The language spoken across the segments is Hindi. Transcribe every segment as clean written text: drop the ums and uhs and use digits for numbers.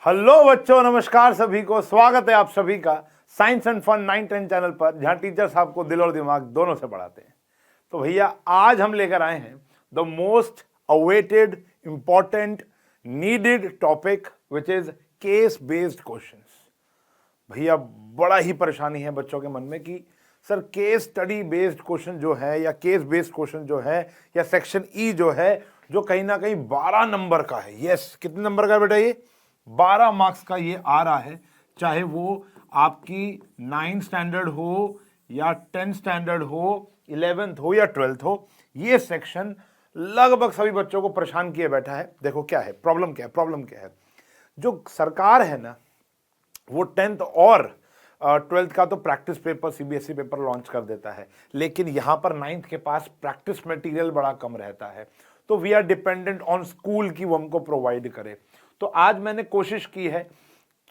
हेलो बच्चों, नमस्कार सभी को। स्वागत है आप सभी का साइंस एंड फन 9-10 चैनल पर, जहां टीचर साहब को दिल और दिमाग दोनों से पढ़ाते हैं। तो भैया आज हम लेकर आए हैं the most awaited, important, needed topic which is case based questions. भैया बड़ा ही परेशानी है बच्चों के मन में कि sir case study based question जो है या केस बेस्ड क्वेश्चन जो है या सेक्शन ई जो है, जो कहीं ना कहीं 12 नंबर का है। यस, कितने नंबर का है बेटा? ये 12 मार्क्स का ये आ रहा है, चाहे वो आपकी 9 स्टैंडर्ड हो या 10 स्टैंडर्ड हो, 11th हो या 12th हो। ये सेक्शन लगभग सभी बच्चों को परेशान किए बैठा है। देखो क्या है प्रॉब्लम, क्या है प्रॉब्लम, क्या है। जो सरकार है ना, वो 10th और 12th का तो practice paper, CBSE paper launch कर देता है, लेकिन यहां पर 9th के पास प्रैक्टिस मटेरियल बड़ा कम रहता है। तो we are dependent on school की वो हमको प्रोवाइड करे। तो आज मैंने कोशिश की है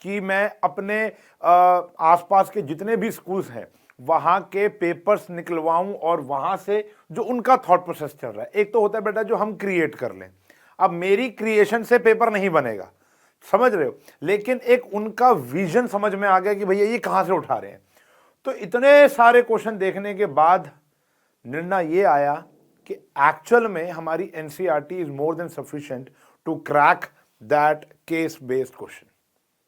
कि मैं अपने आसपास के जितने भी स्कूल्स हैं वहां के पेपर्स निकलवाऊं और वहां से जो उनका थॉट प्रोसेस चल रहा है। एक तो होता है बेटा जो हम क्रिएट कर लें, अब मेरी क्रिएशन से पेपर नहीं बनेगा, समझ रहे हो, लेकिन एक उनका विजन समझ में आ गया कि भैया ये कहां से उठा रहे हैं। तो इतने सारे क्वेश्चन देखने के बाद निर्णय ये आया कि एक्चुअल में हमारी NCERT is more than sufficient to crack that case based question.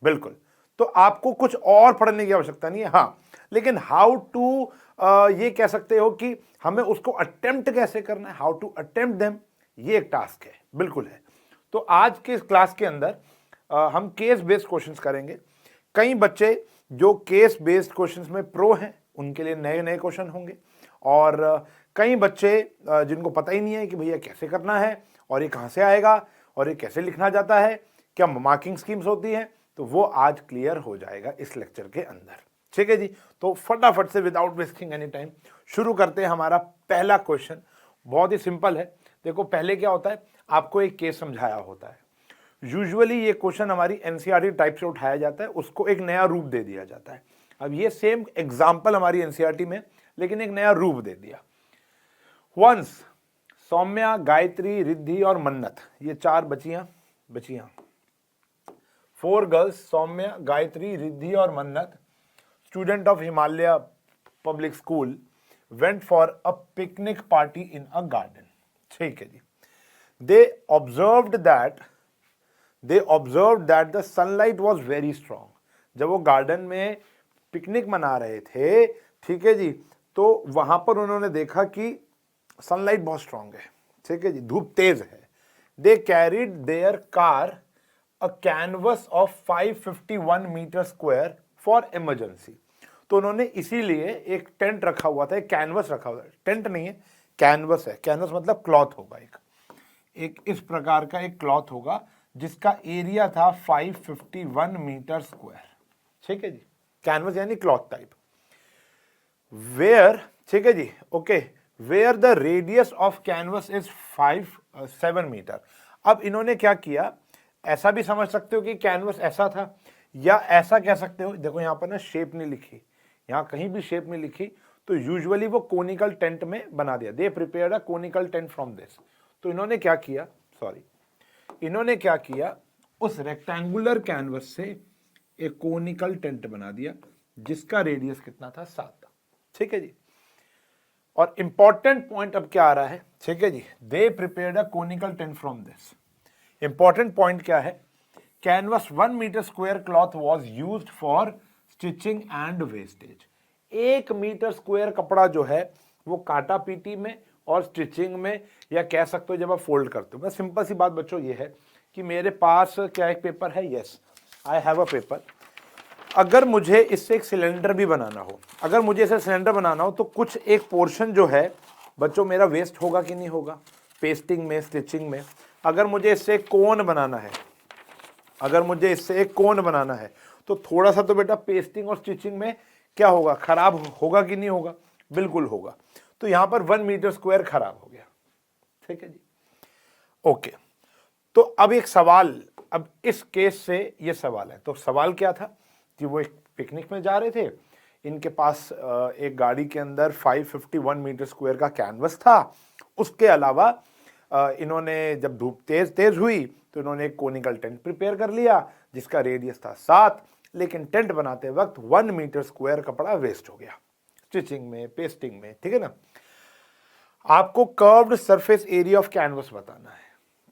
बिल्कुल, तो आपको कुछ और पढ़ने की आवश्यकता नहीं है, हाँ, लेकिन हाउ टू ये कह सकते हो कि हमें उसको अटेम्प्ट कैसे करना है, हाउ टू अटेम्प्ट देम, ये एक टास्क है, बिल्कुल है। तो आज के इस क्लास के अंदर हम केस बेस्ड क्वेश्चंस करेंगे। कई बच्चे जो केस बेस्ड क्वेश्चंस में प्रो हैं उनके लिए नए नए क्वेश्चन होंगे, और कई बच्चे जिनको पता ही नहीं है कि भैया कैसे करना है और ये कहाँ से आएगा और ये कैसे लिखना जाता है, क्या मार्किंग स्कीम्स होती हैं, तो वो आज क्लियर हो जाएगा इस लेक्चर के अंदर। ठीक है जी, तो फटाफट से विदाउट वेस्टिंग एनी टाइम शुरू करते हैं। हमारा पहला क्वेश्चन बहुत ही सिंपल है। देखो पहले क्या होता है, आपको एक केस समझाया होता है। यूजुअली ये क्वेश्चन हमारी एनसीईआरटी टाइप से उठाया जाता है, उसको एक नया रूप दे दिया जाता है। अब ये सेम एग्जाम्पल हमारी एनसीईआरटी में, लेकिन एक नया रूप दे दिया। वंस सौम्या, गायत्री, रिद्धि और मन्नत, ये 4 बच्चियां 4 गर्ल्स, सौम्या, गायत्री, रिद्धि और Mannat, student of Himalaya public school, went for a picnic party in a garden. ठीक है जी। They observed that the sunlight was very strong. जब वो गार्डन में पिकनिक मना रहे थे, ठीक है जी, तो वहां पर उन्होंने देखा कि सनलाइट बहुत स्ट्रॉन्ग है, ठीक है जी, धूप तेज है। They carried their car a canvas of 551 metre square for emergency. तो उन्होंने इसीलिए एक टेंट रखा हुआ था, एक कैनवस रखा हुआ है, टेंट नहीं है, कैनवस है। कैनवस मतलब क्लॉथ होगा, एक इस प्रकार का एक क्लॉथ होगा जिसका एरिया था 551 मीटर स्क्वायर। ठीक है जी, कैनवस यानी क्लॉथ टाइप। वेयर, ठीक है जी, okay, where the radius of canvas is 7 metre. अब इन्होंने क्या किया, ऐसा भी समझ सकते हो कि कैनवस ऐसा था, या ऐसा कह सकते हो, देखो यहां पर ना शेप नहीं लिखी, यहां कहीं भी शेप नहीं लिखी, तो यूजुअली वो कोनिकल टेंट में बना दिया। They prepared a conical tent from this. तो इन्होंने क्या किया, उस रेक्टेंगुलर कैनवस से एक कोनिकल टेंट बना दिया जिसका रेडियस कितना था, 7। ठीक है जी। और इंपॉर्टेंट पॉइंट अब क्या आ रहा है, ठीक है जी, they prepared a conical tent from this. Important point क्या है, canvas 1 metre square cloth was used for stitching and wastage. 1 metre square कपड़ा जो है वो काटा पीटी में और स्टिचिंग में, या कह सकते हो जब आप फोल्ड करते हो। बस सिंपल सी बात बच्चों ये है कि मेरे पास क्या एक पेपर है, yes I have a paper. अगर मुझे इससे एक सिलेंडर भी बनाना हो, तो कुछ एक पोर्शन जो है बच्चों मेरा वेस्ट होगा कि नहीं होगा, पेस्टिंग में, स्टिचिंग में। अगर मुझे इससे एक कोन बनाना है, तो थोड़ा सा तो बेटा पेस्टिंग और स्टिचिंग में क्या होगा, खराब होगा कि नहीं होगा, बिल्कुल होगा। तो यहां पर 1 मीटर स्क्वायर खराब हो गया। ठीक है जी, ओके। तो अब एक सवाल, अब इस केस से ये सवाल है, तो सवाल क्या था कि वो एक पिकनिक में जा रहे थे, इनके पास एक गाड़ी के अंदर 551 मीटर स्क्वायर का कैनवस था। उसके अलावा इन्होंने जब धूप तेज हुई तो इन्होंने एक कोनिकल टेंट प्रिपेयर कर लिया जिसका रेडियस था 7, लेकिन टेंट बनाते वक्त 1 मीटर स्क्वायर कपड़ा वेस्ट हो गया स्टिचिंग में, पेस्टिंग में, ठीक है ना। आपको curved surface area of canvas बताना है,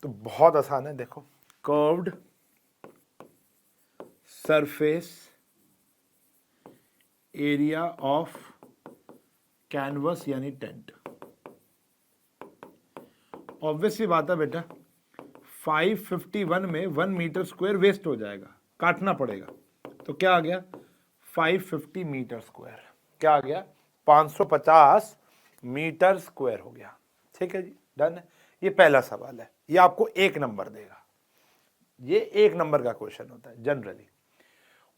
तो बहुत आसान है। देखो, curved surface area of canvas यानी टेंट, ऑब्वियसली बात है बेटा 551 में 1 मीटर स्क्वायर वेस्ट हो जाएगा, काटना पड़ेगा, तो क्या आ गया 550 मीटर स्क्वायर, क्या आ गया 550 मीटर स्क्वायर हो गया। ठीक है जी, डन है। ये पहला सवाल है, ये आपको 1 नंबर देगा, ये 1 नंबर का क्वेश्चन होता है generally.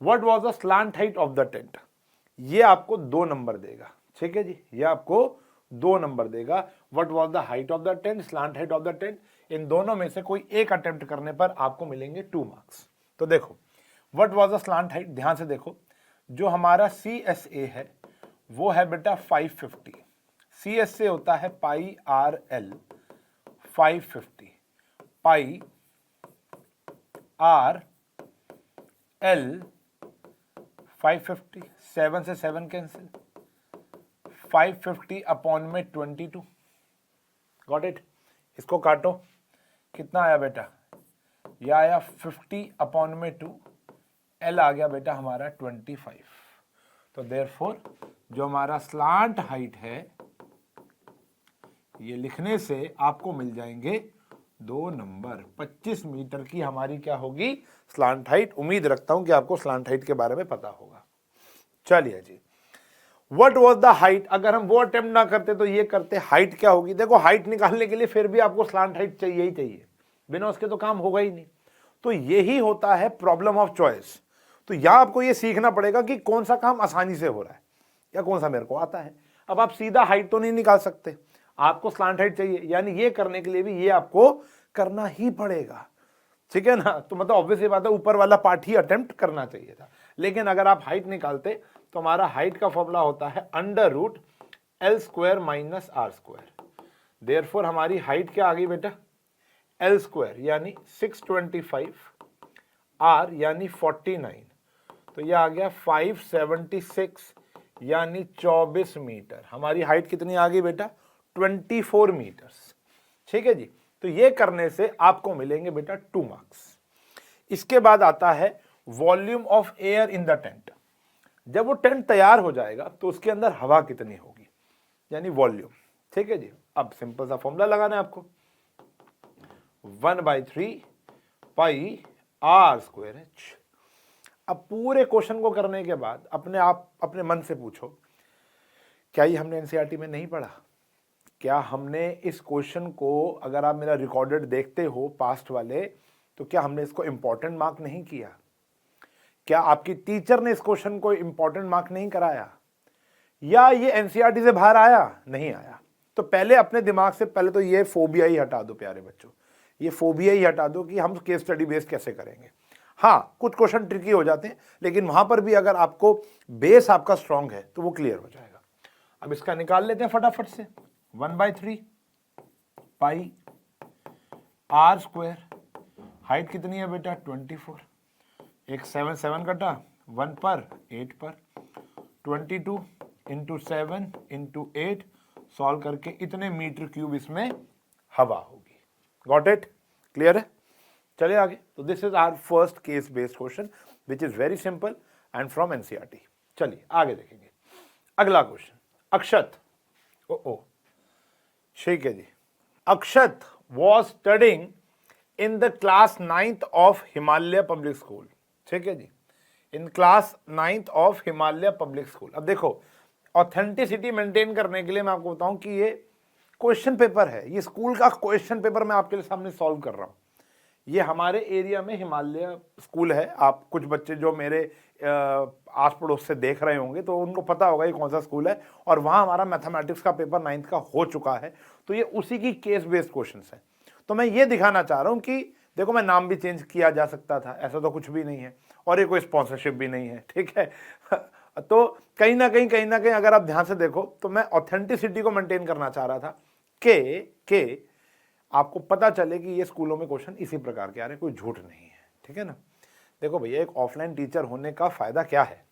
What was the slant height of the tent, ये आपको 2 नंबर देगा। ठीक है जी, ये आपको 2 नंबर देगा। What was the height of the tent, slant height of the tent, इन दोनों में से कोई एक अटेम्प्ट करने पर आपको मिलेंगे 2 मार्क्स। तो देखो, what was the slant height, ध्यान से देखो, जो हमारा CSA है वो है बेटा 550, CSA होता है पाई RL 550, पाई RL 550, 7 से 7 कैंसिल, 550 अपॉन में 22, गॉट इट। इसको काटो, कितना आया बेटा, यह आया 50 अपॉन में 2, L आ गया बेटा हमारा 25। तो देयरफॉर जो हमारा स्लांट हाइट है, ये लिखने से आपको मिल जाएंगे 2 नंबर। 25 मीटर की हमारी क्या होगी, स्लांट हाइट। उम्मीद रखता हूं कि आपको स्लांट हाइट के बारे में पता होगा। चलिए जी, व्हाट वाज द हाइट, अगर हम वो अटेम्प्ट ना करते तो ये करते, हाइट क्या होगी। देखो, हाइट निकालने के लिए फिर भी आपको स्लांट हाइट चाहिए ही चाहिए, बिना उसके तो काम होगा ही नहीं। तो यही होता है प्रॉब्लम ऑफ चॉइस। तो यहां आपको ये सीखना पड़ेगा कि कौन सा काम आसानी से हो रहा है या कौन सा मेरे को आता है। अब आप सीधा हाइट तो नहीं निकाल सकते, आपको स्लांट हाइट चाहिए, यानी ये करने के लिए भी ये आपको करना ही पड़ेगा। ठीक है ना, तो मतलब ऑब्वियसली बात है ऊपर वाला पार्ट ही अटेम्प्ट करना चाहिए था। लेकिन अगर आप हाइट निकालते तो हमारा हाइट का फॉर्मूला होता है √L square minus R square. Therefore हमारी हाइट क्या आ गई बेटा, L स्क्वायर यानी 625, R यानी 49, तो यह आ गया 576 यानी 24 मीटर। हमारी हाइट कितनी आ गई बेटा, 24 मीटर्स। ठीक है जी, तो ये करने से आपको मिलेंगे बेटा 2 मार्क्स। इसके बाद आता है volume of air in the tent. जब वो टेंट तैयार हो जाएगा तो उसके अंदर हवा कितनी होगी, यानी वॉल्यूम। ठीक है जी, अब सिंपल सा फॉर्मूला लगाना है आपको, 1/3 पाई R स्क्वायर H। अब पूरे क्वेश्चन को करने के बाद अपने मन से पूछो, क्या ये हमने एनसीईआरटी में नहीं पढ़ा? क्या हमने इस क्वेश्चन को, अगर आप मेरा रिकॉर्डेड देखते हो पास्ट वाले, तो क्या हमने इसको इंपॉर्टेंट मार्क नहीं किया? क्या आपकी टीचर ने इस क्वेश्चन को इंपॉर्टेंट मार्क नहीं कराया? या ये एनसीईआरटी से बाहर आया? नहीं आया। तो पहले अपने दिमाग से पहले तो ये फोबिया ही हटा दो प्यारे बच्चों, ये फोबिया ही हटा दो कि हम केस स्टडी बेस्ड कैसे करेंगे। हाँ, कुछ क्वेश्चन ट्रिकी हो जाते हैं, लेकिन वहां पर भी अगर आपको बेस आपका स्ट्रांग है तो वो क्लियर हो जाएगा। अब इसका निकाल लेते हैं फटाफट से, 1/3 पाई R स्क्वायर, हाइट कितनी है बेटा 24, एक 7 7 कटा, 1 पर 8 पर, 22 इंटू 7 इंटू 8, सॉल्व करके इतने मीटर क्यूब इसमें हवा होगी। Got it? क्लियर है? चलिए आगे। तो this is our first case based question which is very simple and from NCERT. चलिए आगे देखेंगे। अगला क्वेश्चन, अक्षत, ओ ठीक है जी, Akshat was studying in the class 9th of Himalaya public school. ठीक है जी, in class 9th of Himalaya public school. अब देखो, ऑथेंटिसिटी मेंटेन करने के लिए मैं आपको बताऊं कि ये क्वेश्चन पेपर है, ये स्कूल का क्वेश्चन पेपर मैं आपके सामने सॉल्व कर रहा हूं। ये हमारे एरिया में हिमालय स्कूल है। आप कुछ बच्चे जो मेरे आस पड़ोस से देख रहे होंगे तो उनको पता होगा ये कौन सा स्कूल है, और वहाँ हमारा मैथमेटिक्स का पेपर 9th का हो चुका है। तो ये उसी की केस बेस्ड क्वेश्चन है। तो मैं ये दिखाना चाह रहा हूँ कि देखो, मैं नाम भी चेंज किया जा सकता था, ऐसा तो कुछ भी नहीं है, और ये कोई स्पॉन्सरशिप भी नहीं है। ठीक है तो कहीं ना कहीं अगर आप ध्यान से देखो तो मैं ऑथेंटिसिटी को मेंटेन करना चाह रहा था कि आपको पता चले कि ये स्कूलों में क्वेश्चन इसी प्रकार के आ रहे हैं, कोई झूठ नहीं है, ठीक है ना। देखो भैया, एक ऑफलाइन टीचर होने का फायदा क्या है?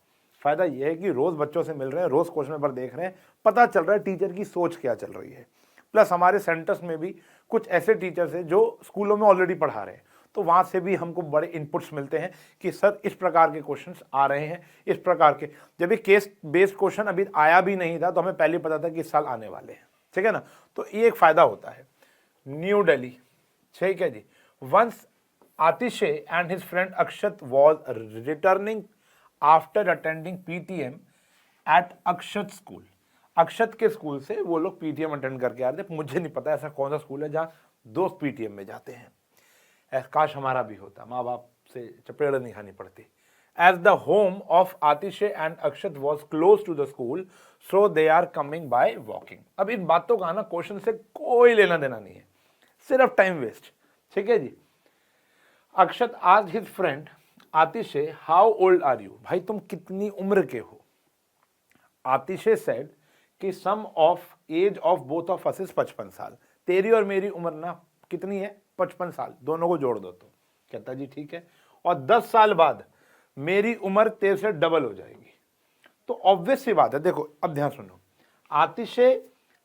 फायदा यह है कि रोज बच्चों से मिल रहे हैं, रोज क्वेश्चन पेपर देख रहे हैं, पता चल रहा है टीचर की सोच क्या चल रही है। प्लस हमारे सेंटर्स में भी कुछ ऐसे टीचर्स हैं जो स्कूलों में ऑलरेडी पढ़ा रहे हैं, तो वहां से भी हमको बड़े इनपुट्स मिलते हैं कि सर इस प्रकार के क्वेश्चंस आ रहे हैं, इस प्रकार के। जब ये केस बेस्ड क्वेश्चन अभी आया भी नहीं था तो हमें पहले पता था कि इस साल आने वाले हैं, ठीक है ना। तो ये एक फायदा होता है। न्यू दिल्ली, ठीक है जी। Once Atishe and his friend Akshat was returning after attending PTM at Akshat school. Akshat के स्कूल से वो लोग पीटीएम अटेंड करके आ रहे थे। मुझे नहीं पता ऐसा कौन सा स्कूल है जहां दोस्त पीटीएम में जाते हैं। काश हमारा भी होता, माँ बाप से चपेड़ नहीं खानी पड़ती। As the home of Atishe and Akshat was close to the school so they are coming by walking. अब इन बातों का ना क्वेश्चन से कोई लेना देना नहीं है, सिर्फ टाइम वेस्ट, ठीक है जी। अक्षत आज his friend Atishe how old are you, भाई तुम कितनी उम्र के हो। आतिशे सेड कि sum of age of both of us is 55 साल। तेरी और मेरी उम्र ना कितनी है? 55 साल, दोनों को जोड़ दो तो। कहता जी ठीक है, और 10 साल बाद मेरी उम्र तेरे से डबल हो जाएगी। तो ऑब्वियस सी बात है। देखो अब ध्यान सुनो, Atishe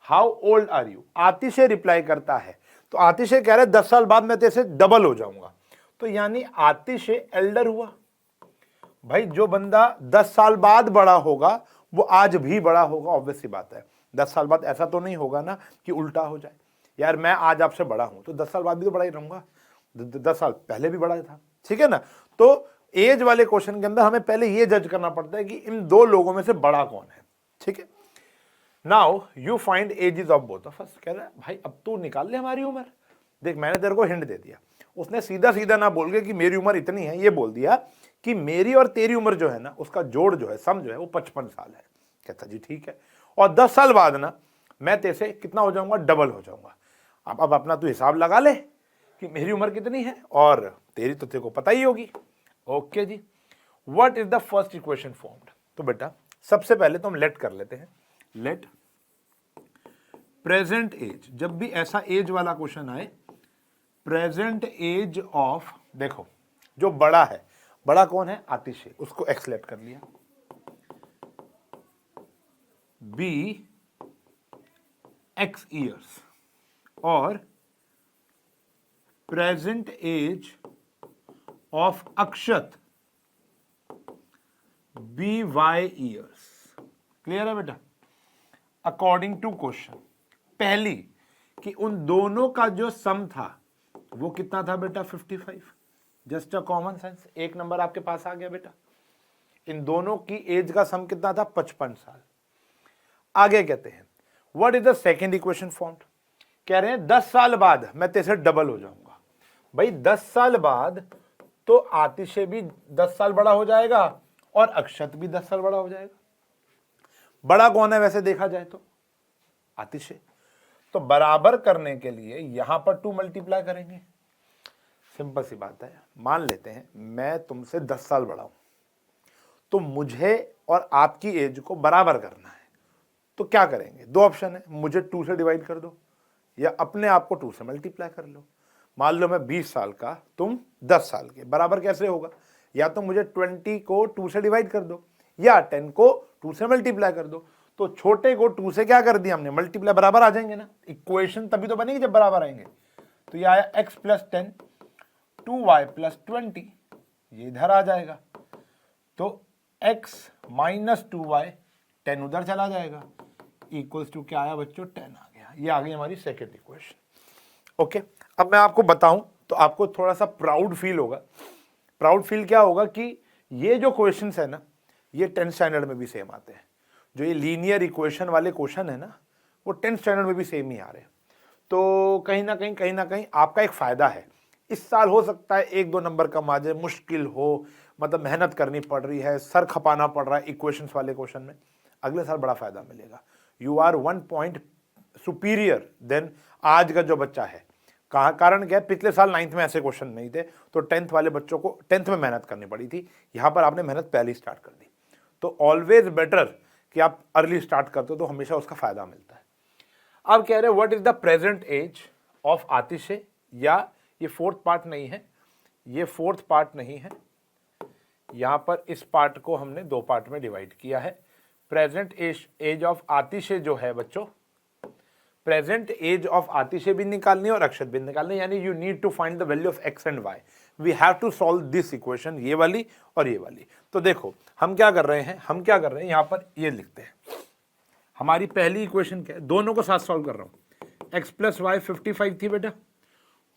how old are you, Atishe reply करता है, तो आतिशे कह रहा है 10 साल बाद मैं तेरे से डबल हो जाऊंगा, तो यानी आतिशे एल्डर हुआ। भाई जो बंदा 10 साल बाद बड़ा होगा वो आज भी बड़ा होगा, ऑब्वियस सी बात है। 10 साल बाद ऐसा तो नहीं होगा ना कि उल्टा हो जाए, यार मैं आज आपसे बड़ा हूं तो 10 साल बाद भी तो बड़ा ही रहूंगा, 10 साल पहले भी बड़ा था, ठीक है ना। तो एज वाले क्वेश्चन के अंदर हमें पहले ये जज करना पड़ता है कि इन दो लोगों में से बड़ा कौन है, ठीक है। Now you find ages of both of us. कह रहा है भाई अब तू निकाल ले हमारी उम्र। देख मैंने तेरे को हिंट दे दिया, उसने सीधा सीधा ना बोल के कि मेरी उम्र इतनी है, ये बोल दिया कि मेरी और तेरी उम्र जो है ना उसका जोड़ जो है, सम जो है वो 55 साल है। कहता जी ठीक है, और 10 साल बाद ना मैं तेरे से कितना हो जाऊंगा? डबल हो जाऊंगा। अब अपना तू हिसाब लगा ले कि मेरी उम्र कितनी है और तेरी तो तेरे को पता ही होगी। ओके जी, what is the first equation formed? तो बेटा सबसे पहले तो हम लेट कर लेते हैं। लेट प्रेजेंट एज, जब भी ऐसा एज वाला क्वेश्चन आए, प्रेजेंट एज ऑफ, देखो जो बड़ा है, बड़ा कौन है? आतिशे, उसको एक्स लेट कर लिया। बी एक्स ईयर्स, और present age of Akshat be Y years. Clear है बेटा? अकॉर्डिंग टू क्वेश्चन, पहली कि उन दोनों का जो सम था वो कितना था बेटा? 55। जस्ट अ कॉमन सेंस, एक नंबर आपके पास आ गया बेटा। इन दोनों की एज का सम कितना था? 55 साल। आगे कहते हैं what is the second equation formed? कह रहे हैं 10 साल बाद मैं तेरे से डबल हो जाऊंगा। भाई 10 साल बाद तो आतिशे भी 10 साल बड़ा हो जाएगा और अक्षत भी 10 साल बड़ा हो जाएगा। बड़ा कौन है वैसे देखा जाए तो? आतिशे। तो बराबर करने के लिए यहां पर 2 मल्टीप्लाई करेंगे। सिंपल सी बात है, मान लेते हैं मैं तुमसे 10 साल बड़ा हूं, तो मुझे और आपकी एज को बराबर करना है, तो क्या करेंगे? दो ऑप्शन है, मुझे 2 से डिवाइड कर दो या अपने आप को 2 से मल्टीप्लाई कर लो। मान लो मैं 20 साल का, तुम 10 साल के, बराबर कैसे होगा? या तो मुझे 20 को 2 से डिवाइड कर दो या 10 को 2 से मल्टीप्लाई कर दो। तो छोटे को 2 से क्या कर दिया हमने? मल्टीप्लाई, बराबर आ जाएंगे ना। इक्वेशन तभी तो बनेगी जब बराबर आएंगे। तो ये आया x + 10 2y + 20, ये इधर आ जाएगा। तो x - 2y 10 उधर चला जाएगा, इक्वल्स टू क्या आया बच्चों? 10 आ गया। ये आ गई हमारी सेकेंड इक्वेशन। ओके, अब मैं आपको बताऊं तो आपको थोड़ा सा प्राउड फील होगा। प्राउड फील क्या होगा कि ये जो क्वेश्चंस है ना, ये 10th स्टैंडर्ड में भी सेम आते हैं। जो ये लीनियर इक्वेशन वाले क्वेश्चन है ना, वो 10th स्टैंडर्ड में भी सेम ही आ रहे हैं। तो कहीं ना कहीं आपका एक फायदा है। इस साल हो सकता है 1-2 नंबर कम आ जाए, मुश्किल हो, मतलब मेहनत करनी पड़ रही है, सर खपाना पड़ रहा है इक्वेशंस वाले क्वेश्चन में। अगले साल बड़ा फायदा मिलेगा। You are 1 point superior than आज का जो बच्चा है। कारण क्या है? पिछले साल 9th में ऐसे क्वेश्चन नहीं थे, तो 10th वाले बच्चों को 10th में मेहनत करनी पड़ी थी। यहां पर आपने मेहनत पहले ही स्टार्ट कर दी। तो ऑलवेज बेटर कि आप अर्ली स्टार्ट करते हो, तो हमेशा उसका फायदा मिलता है। अब कह रहे हैं what is the present age of Atishe, या ये फोर्थ पार्ट नहीं है, ये फोर्थ पार्ट नहीं है, यहां पर इस पार्ट को हमने दो पार्ट में डिवाइड किया है। प्रेजेंट एज ऑफ आतिशे जो है बच्चों, प्रेजेंट एज ऑफ आतिशे भी निकालनी है और अक्षत भी निकालनी है, यानी you need to find the value of X and Y. We have to solve this equation, ये वाली और ये वाली। तो देखो हम क्या कर रहे हैं, यहां पर ये लिखते हैं। हमारी पहली इक्वेशन क्या है, दोनों को साथ सॉल्व कर रहा हूं। एक्स प्लस वाई 55 थी बेटा,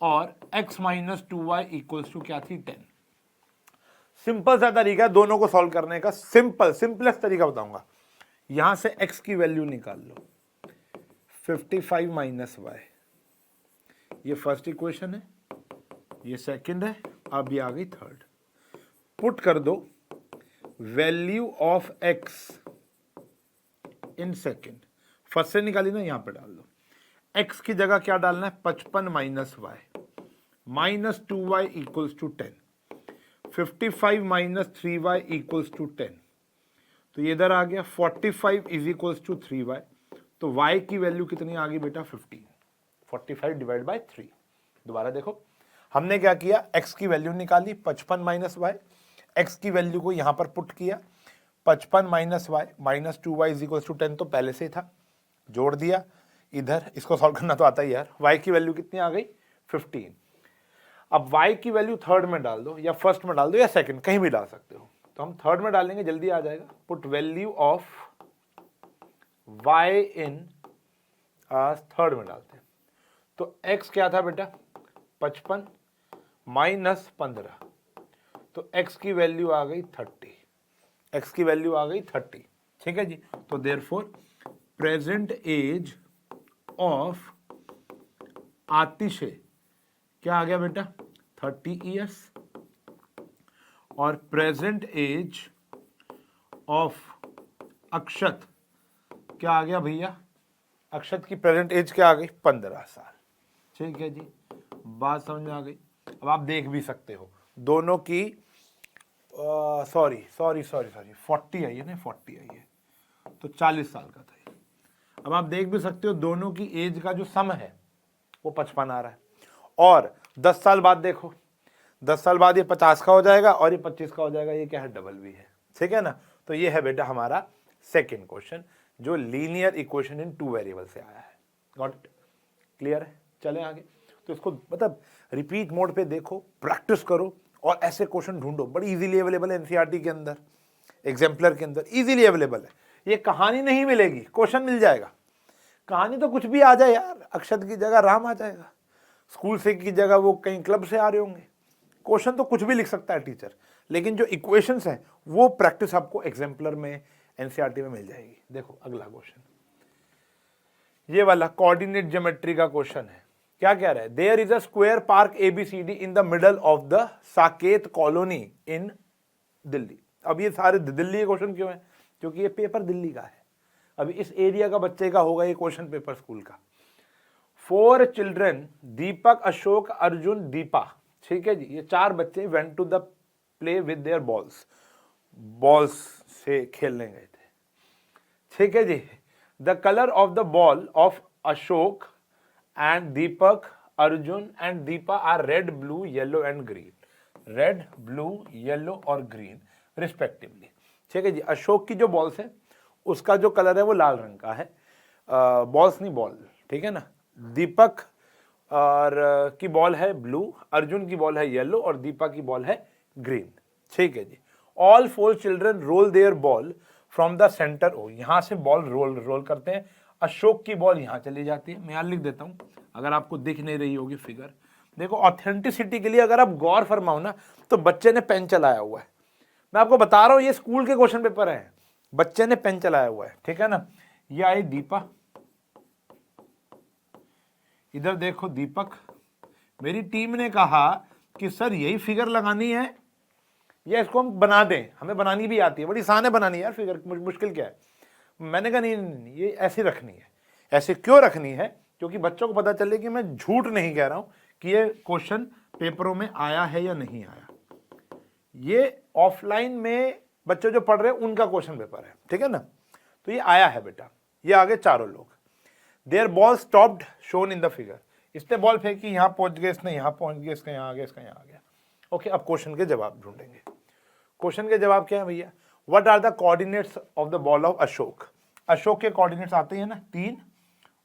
और x minus 2y equals to क्या थी, 10। सिंपल सा तरीका है दोनों को सॉल्व करने का, सिंपलेस्ट तरीका बताऊंगा। यहां से x की वैल्यू निकाल लो, 55 माइनस वाई, ये फर्स्ट इक्वेशन है, ये सेकंड है, अब ये आ गई थर्ड। पुट कर दो value of x in second, first से निकाली ना, यहां पे डाल दो। x की जगह क्या डालना है, 55 minus Y, minus 2y equals to 10, 55 minus 3y equals to 10, तो ये इधर आ गया। 45 इज इक्वल्स टू 3y, तो y की वैल्यू कितनी आ गई बेटा, 15। 45 डिवाइड बाय 3। दोबारा देखो, हमने क्या किया, x की वैल्यू निकाली 55 माइनस वाई, x की वैल्यू को यहां पर पुट किया, 55 minus Y minus 2y is equals to 10, तो पहले से ही था, जोड़ दिया इधर। इसको सॉल्व करना तो आता ही यार। y की वैल्यू कितनी आ गई, 15। अब y की वैल्यू थर्ड में डाल दो, या फर्स्ट में डाल दो, या सेकंड, कहीं भी डाल सकते हो। तो हम थर्ड में डालेंगे, जल्दी आ जाएगा। Put value of y in third में डालते हैं। तो x क्या था बेटा, 55 माइनस 15, तो x की वैल्यू आ गई 30। x की वैल्यू आ गई 30, ठीक है जी। तो देयरफॉर प्रेजेंट एज ऑफ आतिशे क्या आ गया बेटा, 30 ईयर्स, और प्रेजेंट एज ऑफ अक्षत क्या आ गया भैया, अक्षत की प्रेजेंट एज क्या आ गई, 15 साल। ठीक है जी, बात समझ में आ गई। अब आप देख भी सकते हो दोनों की, सॉरी 40 आई है ना, 40 आई है, तो 40 साल का था ये। अब आप देख भी सकते हो दोनों की एज का जो सम है वो 55 आ रहा है। और 10 साल बाद देखो, 10 साल बाद ये 50 का हो जाएगा और ये 25 का हो जाएगा, ये क्या है, डबल भी है, ठीक है ना। तो ये है बेटा हमारा सेकेंड क्वेश्चन, जो लीनियर इक्वेशन इन 2 वेरिएबल से आया है। गॉट इट, क्लियर है। चलें आगे। तो इसको मतलब रिपीट मोड पे देखो, प्रैक्टिस करो, और ऐसे क्वेश्चन ढूंढो। बड़ी इजीली अवेलेबल है एनसीईआरटी के अंदर, एग्जाम्पलर के अंदर इजीली अवेलेबल है। ये कहानी नहीं मिलेगी, क्वेश्चन मिल जाएगा। कहानी तो कुछ भी आ जाए यार, अक्षत की जगह राम आ जाएगा, स्कूल से की जगह वो कहीं क्लब से आ रहे होंगे। क्वेश्चन तो कुछ भी लिख सकता है टीचर, लेकिन जो इक्वेशंस हैं वो प्रैक्टिस आपको एग्जाम्पलर में, एनसीईआरटी में मिल जाएगी। देखो अगला क्वेश्चन, ये वाला कोऑर्डिनेट ज्योमेट्री का क्वेश्चन है। क्या कह रहा है, there is a square park ABCD in the middle of the Saket colony in Delhi. अब ये सारे दिल्ली के क्वेश्चन क्यों है, क्योंकि ये पेपर दिल्ली का है। अभी इस एरिया का बच्चे का होगा ये क्वेश्चन पेपर स्कूल का। 4 चिल्ड्रन, दीपक, अशोक, अर्जुन, दीपा, ठीक है जी, ये 4 बच्चे went to the play with their balls से खेलने गए थे, ठीक है जी। The colour of the ball of Ashok and Deepak, Arjun and Deepa are red, blue, yellow and green, red, blue, yellow और ग्रीन रिस्पेक्टिवली, ठीक है जी। अशोक की जो बॉल्स है उसका जो कलर है वो लाल रंग का है, बॉल्स नहीं बॉल, ठीक है ना। दीपक और की बॉल है ब्लू, अर्जुन की बॉल है येलो और दीपा की बॉल है ग्रीन, ठीक है जी। All 4 children roll their ball from the centre O, यहां से बॉल रोल करते हैं। अशोक की बॉल यहां चली जाती है। मैं यहां लिख देता हूं अगर आपको दिख नहीं रही होगी फिगर। देखो ऑथेंटिसिटी के लिए अगर आप गौर फरमाओ ना, तो बच्चे ने पेन चलाया हुआ है। मैं आपको बता रहा हूं ये स्कूल के क्वेश्चन पेपर है, बच्चे ने पेन चलाया हुआ है, ठीक है ना। ये आई दीपा, इधर देखो दीपक। मेरी टीम ने कहा कि सर यही फिगर लगानी है या इसको हम बना दें, हमें बनानी भी आती है, बड़ी आसान है बनानी यार फिगर, मुश्किल क्या है। मैंने कहा नहीं, ये ऐसी रखनी है। ऐसे क्यों रखनी है, क्योंकि बच्चों को पता चले कि मैं झूठ नहीं कह रहा हूं कि ये क्वेश्चन पेपरों में आया है या नहीं आया। ये ऑफलाइन में बच्चे जो पढ़ रहे हैं उनका क्वेश्चन पेपर है, ठीक है ना। तो ये आया है बेटा, ये आगे चारों लोग। There ball stopped shown in the figure, इसने बॉल फेंकी, यहाँ पहुंच गए, इसने यहाँ पहुंच गया, इसका यहाँ आ गया, इसका यहाँ आ गया। ओके, अब क्वेश्चन के जवाब ढूंढेंगे। क्वेश्चन के जवाब क्या है भैया? What are the coordinates of the ball of Ashok? Ashok के कोऑर्डिनेट्स आते हैं ना 3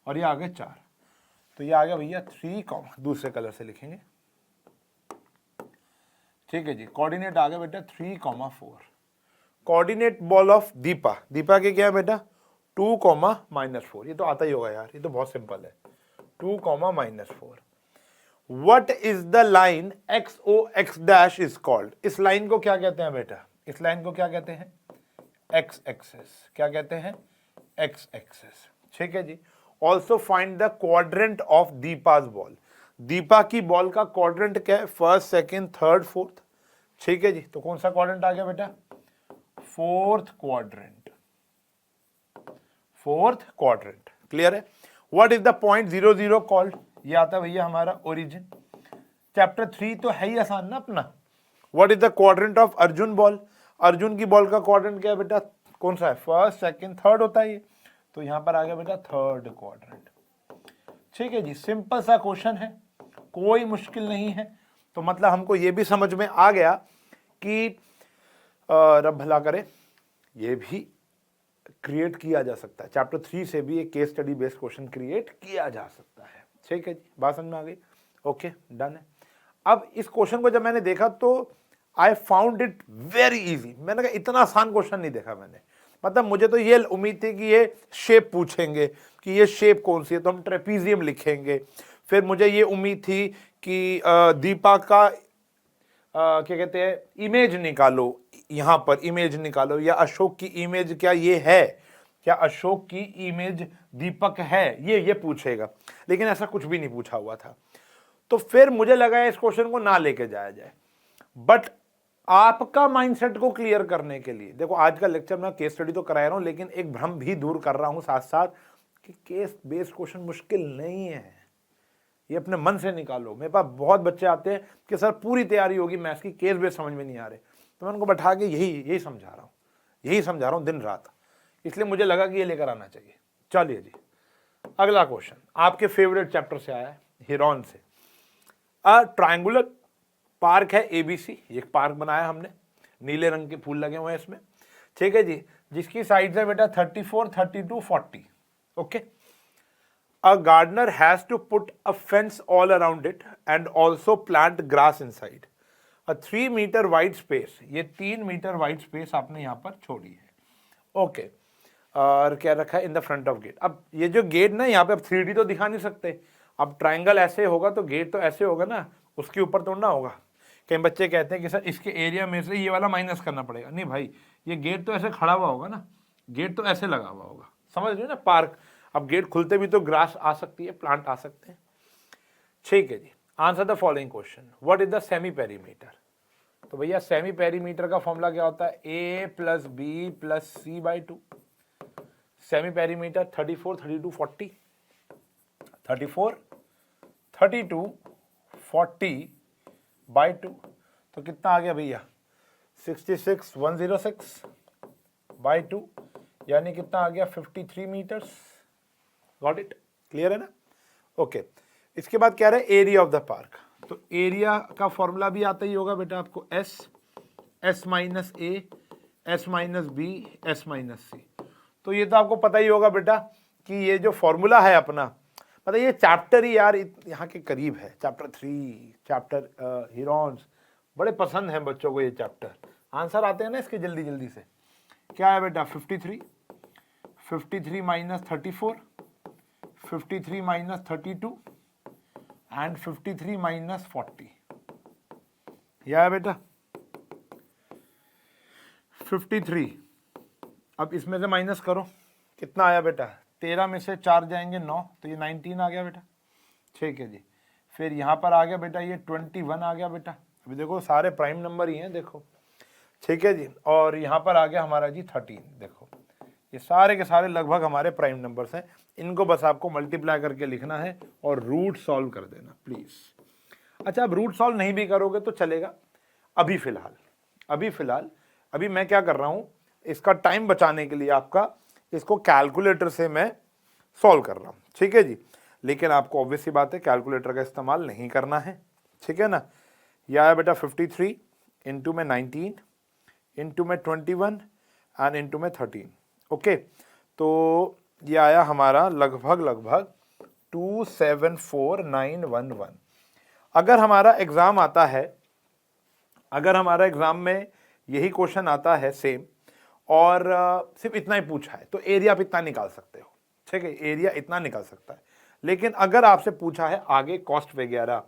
और ये आ गए 4, तो ये आ गया भैया 3, दूसरे कलर से लिखेंगे, ठीक है जी। कोऑर्डिनेट आ गया बेटा 3,4। Coordinate ball of Deepa, Deepa के क्या है बेटा 2,-4। ये तो आता ही होगा यार, ये तो बहुत सिंपल है, 2,-4। What is the line XOX dash is called? इस लाइन को क्या कहते हैं बेटा? इस लाइन को क्या कहते हैं? X axis. क्या कहते हैं? X एक्सेस, ठीक है जी। Also find the quadrant of Deepa's ball. Deepa की बॉल का क्वाड्रेंट क्या है? फर्स्ट, सेकेंड, थर्ड, फोर्थ, ठीक है जी। तो कौन सा क्वाड्रेंट आ गया बेटा? Fourth quadrant, fourth quadrant, clear है। What is the point 0,0 called? ये आता है भैया हमारा ओरिजिन। चैप्टर 3 तो है ही आसान ना अपना। What is the quadrant of Arjun ball? Arjun की बॉल का क्वाड्रेंट क्या है बेटा? कौन सा है? फर्स्ट, सेकंड, थर्ड होता है ये, तो यहां पर आ गया बेटा थर्ड क्वाड्रेंट, ठीक है जी। सिंपल सा क्वेश्चन है, कोई मुश्किल नहीं है। तो मतलब हमको ये भी समझ में आ गया कि रब भला करे ये भी क्रिएट किया जा सकता है। चैप्टर 3 से भी एक case study based question create किया जा सकता है, ठीक है जी। बात समझ में आ गई? ओके, डन है। अब इस क्वेश्चन को जब मैंने देखा तो I found it very easy. मैंने कहा इतना आसान क्वेश्चन नहीं देखा मैंने। मतलब मुझे तो ये उम्मीद थी कि ये शेप पूछेंगे कि ये शेप कौन सी है, तो हम ट्रेपीजियम लिखेंगे। फिर मुझे ये उम्मीद थी कि दीपा का क्या कहते हैं इमेज निकालो, यहां पर इमेज निकालो, या अशोक की इमेज क्या ये है, क्या अशोक की इमेज दीपक है, ये पूछेगा। लेकिन ऐसा कुछ भी नहीं पूछा हुआ था। तो फिर मुझे लगा इस क्वेश्चन को ना लेके जाया जाए। बट आपका माइंडसेट को क्लियर करने के लिए देखो, आज का लेक्चर मैं केस स्टडी तो करा रहा हूं, लेकिन एक भ्रम भी दूर कर रहा हूं साथ साथ कि केस बेस्ड क्वेश्चन मुश्किल नहीं है। ये अपने मन से निकालो। मेरे पास बहुत बच्चे आते हैं कि सर पूरी तैयारी होगी मैथ्स की, केस बेस्ड समझ में नहीं आ रहे, तो मैं उनको बैठा के यही समझा रहा हूं दिन रात। इसलिए मुझे लगा कि ये लेकर आना चाहिए। चलिए जी, अगला क्वेश्चन आपके फेवरेट चैप्टर से आया है, हिरॉन से। ट्रायंगुलर पार्क है ABC, एक पार्क बनाया हमने, नीले रंग के फूल लगे हुए हैं इसमें, ठीक है जी, जिसकी साइड है बेटा 34, 32, 40। Okay, a gardener has to put a fence all around it and also plant grass inside a 3 metre wide space. ये 3 मीटर वाइड स्पेस आपने यहाँ पर छोड़ी है। ओके, और क्या रखा है? In the front of gate. अब ये जो गेट ना, यहाँ पे अब 3D तो दिखा नहीं सकते। अब ट्राइंगल ऐसे होगा तो गेट तो ऐसे होगा ना, उसके ऊपर तोड़ना होगा। कई बच्चे कहते हैं कि सर इसके एरिया में से ये वाला माइनस करना पड़ेगा। नहीं भाई, ये गेट तो ऐसे खड़ा हुआ होगा ना, गेट तो ऐसे लगा हुआ होगा, समझ रहे हो ना पार्क। अब गेट खुलते भी तो ग्रास आ सकती है, प्लांट आ सकते हैं, ठीक है जी। Answer the following question, what is the semi perimeter? तो भैया सेमी पेरीमीटर का फॉर्मूला क्या होता है? A + B + C/2। Semi perimeter 34, 32, 40, 34, 32, 40/2। तो कितना आ गया भैया? 66, 106/2, यानी कितना आ गया? 53 मीटर्स। Got it? क्लियर है ना? ओके, इसके बाद क्या रहा है? Area of the park. तो एरिया का फॉर्मूला भी आता ही होगा बेटा आपको, S - A, S - B, S - C। तो ये तो आपको पता ही होगा बेटा कि ये जो फॉर्मूला है अपना, मतलब ये चैप्टर ही यार यहाँ के करीब है। चैप्टर 3, चैप्टर हिरॉन्स, बड़े पसंद हैं बच्चों को ये चैप्टर। आंसर आते हैं ना इसके जल्दी जल्दी से। क्या है बेटा? 53, 53 - 34, 53 - 32 एंड 53 - 40। यह है बेटा 53। अब इसमें से माइनस करो, कितना आया बेटा? 13 में से 4 जाएंगे 9, तो ये 19 आ गया बेटा, ठीक है जी। फिर यहाँ पर आ गया बेटा ये 21 आ गया बेटा। अभी देखो सारे प्राइम नंबर ही हैं, देखो, ठीक है जी। और यहाँ पर आ गया हमारा जी 13। देखो ये सारे के सारे लगभग हमारे प्राइम नंबर्स हैं। इनको बस आपको मल्टीप्लाई करके लिखना है और रूट सॉल्व कर देना प्लीज। अच्छा, अब रूट सॉल्व नहीं भी करोगे तो चलेगा। अभी फिलहाल अभी मैं क्या कर रहा हूं, इसका टाइम बचाने के लिए आपका, इसको कैलकुलेटर से मैं सॉल्व कर रहा हूं, ठीक है जी। लेकिन आपको ऑब्वियस सी बात है कैलकुलेटर का इस्तेमाल नहीं करना है, ठीक है ना। ये आया बेटा 53 इंटू में 19 इंटू में 21 एंड इंटू में 13। ओके, तो ये आया हमारा लगभग 274911। अगर हमारा एग्जाम आता है, अगर हमारा एग्जाम में यही क्वेश्चन आता है सेम और सिर्फ इतना ही पूछा है तो एरिया आप इतना निकाल सकते हो, ठीक है, एरिया इतना निकाल सकता है। लेकिन अगर आपसे पूछा है आगे कॉस्ट वगैरह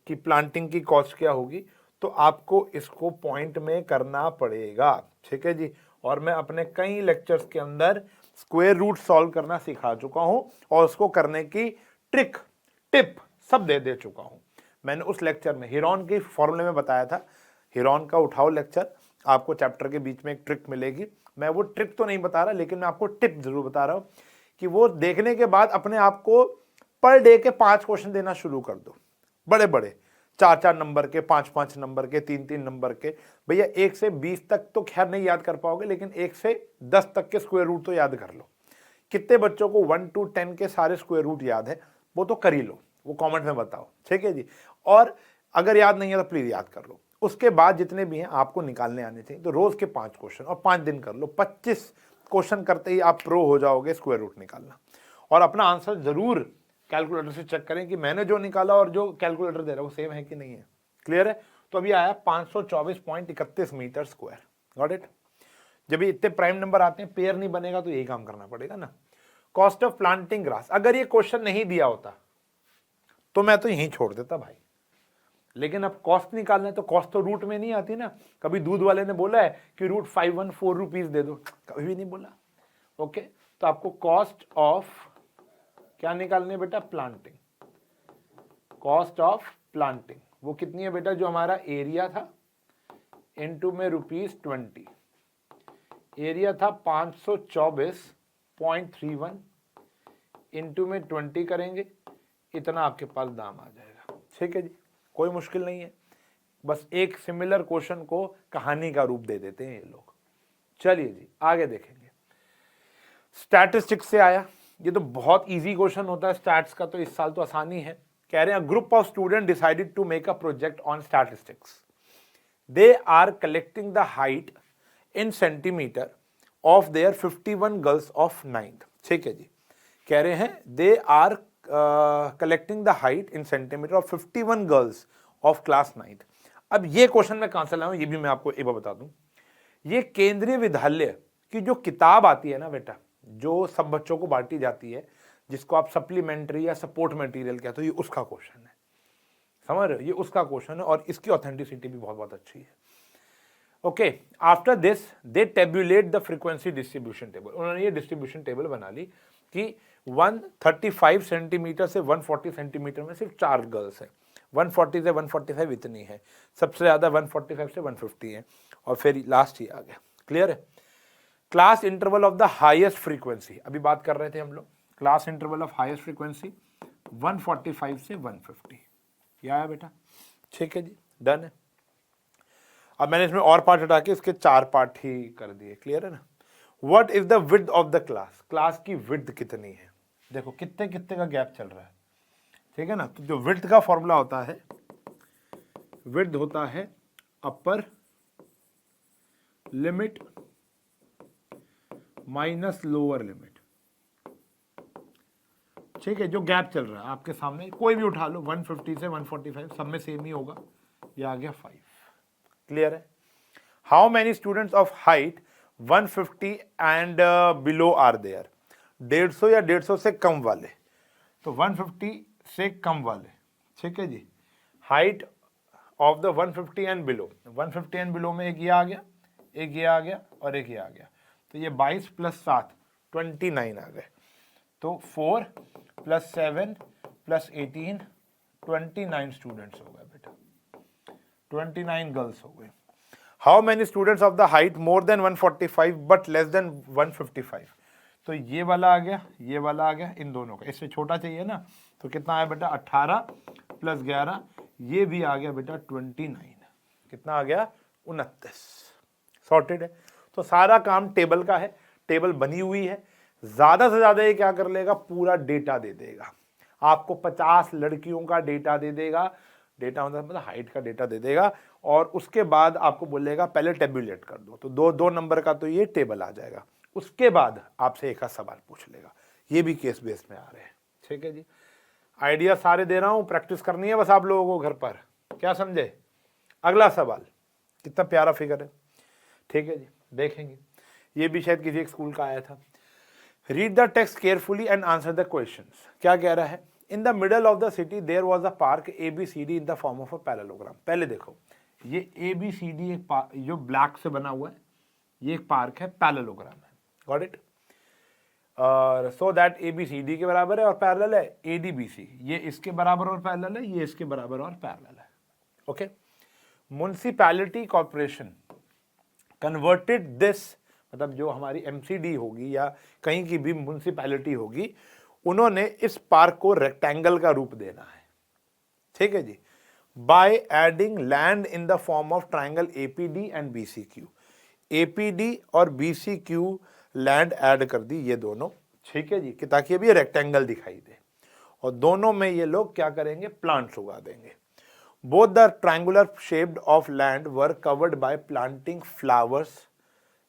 कि प्लांटिंग की कॉस्ट क्या होगी, तो आपको इसको पॉइंट में करना पड़ेगा, ठीक है जी। और मैं अपने कई लेक्चर्स के अंदर स्क्वायर रूट सॉल्व करना सिखा चुका हूं और उसको करने की ट्रिक टिप सब दे चुका हूं। मैंने उस लेक्चर में हिरॉन के फॉर्मूले में बताया था, हिरॉन का उठाओ लेक्चर, आपको चैप्टर के बीच में एक ट्रिक मिलेगी। मैं वो ट्रिक तो नहीं बता रहा, लेकिन मैं आपको टिप जरूर बता रहा हूं कि वो देखने के बाद अपने आप को पर डे के 5 क्वेश्चन देना शुरू कर दो, बड़े बड़े 4-4 नंबर के, 5-5 नंबर के, 3-3 नंबर के। भैया 1 से 20 तक तो खैर नहीं याद कर पाओगे, लेकिन 1 से 10 तक के स्क्वायर रूट तो याद कर लो। कितने बच्चों को 1 to 10 के सारे स्क्वायर रूट याद है वो तो कर ही लो, वो कमेंट में बताओ, ठीक है जी। और अगर याद नहीं है तो प्लीज याद कर लो। उसके बाद जितने भी हैं आपको निकालने आने चाहिए, तो रोज के 5 क्वेश्चन और 5 दिन कर लो। 25 क्वेश्चन करते ही आप प्रो हो जाओगे स्क्वायर रूट निकालना। और अपना आंसर जरूर कैलकुलेटर से चेक करें कि मैंने जो निकाला और जो कैलकुलेटर दे रहा है वो सेम है कि नहीं है। क्लियर है? तो अभी आया 524.31 मीटर स्क्वायर। Got it? जब ये इतने प्राइम नंबर आते हैं, पेयर नहीं बनेगा तो यही काम करना पड़ेगा ना। कॉस्ट ऑफ प्लांटिंग ग्रास, अगर ये क्वेश्चन नहीं दिया होता तो मैं तो यहीं छोड़ देता भाई, लेकिन अब कॉस्ट निकालना है तो कॉस्ट तो रूट में नहीं आती ना। कभी दूध वाले ने बोला है कि रूट 514 रुपीज दे दो, कभी भी नहीं बोला। ओके, तो आपको कॉस्ट ऑफ क्या निकालनी है बेटा? प्लांटिंग। कॉस्ट ऑफ प्लांटिंग वो कितनी है बेटा? जो हमारा एरिया था इनटू में ₹20, एरिया था 524.31 इनटू में 20 करेंगे, इतना आपके पास दाम आ जाएगा। ठीक है जी, कोई मुश्किल नहीं है, बस एक सिमिलर क्वेश्चन को कहानी का रूप दे देते हैं ये लोग। चलिए जी आगे देखेंगे। स्टैटिस्टिक्स से आया, ये तो बहुत इजी क्वेश्चन होता है स्टैट्स का, तो इस साल तो आसानी है। कह रहे हैं group of student decided to make a project on statistics. They are collecting the height in centimetre of their 51 girls of 9th। ठीक है जी, कह रहे हैं they are collecting the height in centimetre of 51 girls of class 9th। अब ये क्वेश्चन मैं कहां से लाऊं, ये भी मैं आपको एक बार बता दूं। ये केंद्रीय विद्यालय की जो किताब आती है ना बेटा, जो सब बच्चों को बांटी जाती है, जिसको आप सप्लीमेंट्री या सपोर्ट मटेरियल कहते हो, ये उसका क्वेश्चन है। समझ रहे हो? ये उसका क्वेश्चन है और इसकी ऑथेंटिसिटी भी बहुत बहुत अच्छी है। Okay, after this they tablet the frequency distribution table. उन्होंने ये डिस्ट्रीब्यूशन टेबल बना ली कि 135 सेंटीमीटर से 140 सेंटीमीटर में सिर्फ 4 गर्ल्स हैं, 140 से 145 इतनी है, सबसे ज्यादा 145 से 150 है, और फिर लास्ट ही आ गया। क्लियर है? Class interval of the highest frequency, अभी बात कर रहे थे हम लोग, class interval of highest frequency 145 से 150। ये आया बेटा? ठीक है जी, डन है। अब मैंने इसमें और पार्ट हटा के इसके 4 पार्ट ही कर दिए। क्लियर है ना? What is the width of the class, class की विड्थ कितनी है। देखो कितने कितने का गैप चल रहा है, ठीक है ना। तो जो विड्थ का फॉर्मूला होता है, विड्थ होता है upper limit minus lower limit. ठीक है, जो गैप चल रहा है आपके सामने, कोई भी उठा लो, 150 से 145, सब में सेम ही होगा। ये आ गया 5। क्लियर है? How many students of height 150 and below are there. 150 या 150 से कम वाले, तो 150 से कम वाले, ठीक है जी। Height of the 150 and below, 150 and below में एक ये आ गया, एक ये आ गया और एक ये आ गया, तो ये 22 + 7 29 आ गए। तो 4 + 7 + 18 29 स्टूडेंट्स हो गए बेटा, 29 गर्ल्स हो गए। How many students of the height more than 145 but less than 155। तो ये वाला आ गया, ये वाला आ गया, इन दोनों का, इससे छोटा चाहिए ना, तो कितना आया बेटा? 18 + 11, ये भी आ गया बेटा 29। कितना आ गया? 29। सॉर्टेड है। तो सारा काम टेबल का है, टेबल बनी हुई है, ज्यादा से ज्यादा ये क्या कर लेगा? पूरा डेटा दे देगा। आपको 50 लड़कियों का डेटा दे देगा, डेटा मतलब हाइट का डेटा दे देगा, और उसके बाद आपको बोलेगा पहले टेबुलेट कर दो, तो दो नंबर का तो ये टेबल आ जाएगा। उसके बाद आपसे एक आध सवाल पूछ लेगा। ये भी केस बेस में आ रहे हैं। ठीक है जी, आइडिया सारे दे रहा हूं, प्रैक्टिस करनी है बस आप लोगों को घर पर। क्या समझे? अगला सवाल, कितना प्यारा फिगर है। ठीक है जी, देखेंगे, ये भी शायद किसी एक स्कूल का आया था। Read the text carefully and answer the questions. क्या कह रहा है? In the middle of the city there was a park ABCD in the form of a parallelogram. पहले देखो, ये ABCD एक जो ब्लैक से बना हुआ है, ये एक पार्क है, पैरेललोग्राम है। Got it? और सो दैट ABCD के बराबर है और पैरेलल है ADBC, ये इसके बराबर और पैरेलल है, ये इसके बराबर और पैरेलल है। Okay, municipality corporation converted this, मतलब जो हमारी MCD होगी या कहीं की भी म्युनिसिपैलिटी होगी, उन्होंने इस पार्क को रेक्टेंगल का रूप देना है। ठीक है जी, by adding land in the form of triangle APD and BCQ। APD और BCQ लैंड ऐड कर दी ये दोनों। ठीक है जी, कि ताकि अभी रेक्टेंगल दिखाई दे, और दोनों में ये लोग क्या करेंगे? प्लांट्स उगा देंगे। Both the triangular shaped of land were covered by planting flowers.